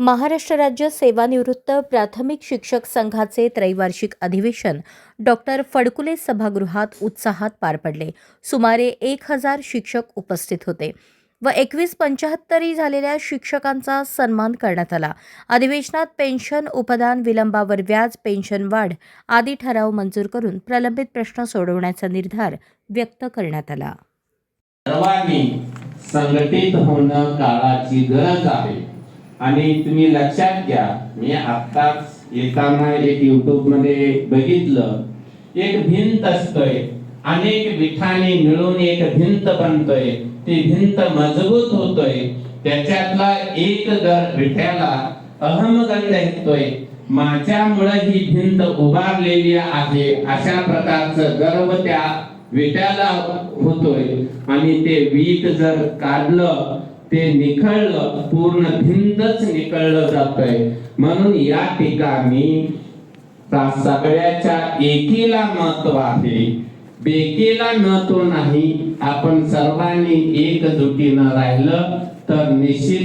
महाराष्ट्र राज्य सेवानिवृत्त प्राथमिक शिक्षक संघाचे त्रैवार्षिक अधिवेशन डॉक्टर फडकुले सभागृहात उत्साहात पार पडले। सुमारे 1000 शिक्षक उपस्थित होते व 2175 झालेल्या शिक्षकांचा सन्मान करण्यात आला। अधिवेशनात पेन्शन, उपदान, विलंबावर व्याज, पेन्शन वाढ आदी ठराव मंजूर करून प्रलंबित प्रश्न सोडवण्याचा निर्धार व्यक्त करण्यात आला। सर्वांनी संघटित होणं काळाची गरज आहे आणि तुम्ही लक्षात घ्या, मी आत्ताच येताना एक YouTube मध्ये बघितलं, एक भिंत असतोय, अनेक विठाने मिळून एक भिंत बनतोय, ती भिंत मजबूत होतोय, त्याच्यातला एक विठ्याला अहमगंड येतोय, माझ्यामुळे ही भिंत उभारलेली आहे अशा प्रकारचं गर्व त्या विट्याला होतोय आणि ते वीट जर काढलं, ते निखळलं, पूर्ण भिंतच निखळलं जातंय। म्हणून या ठिकाणी सगळ्याच्या एकीला महत्व आहे, बेकीला महत्व नाही। आपण सर्वांनी एकजुटीनं राहिलं तर निश्चित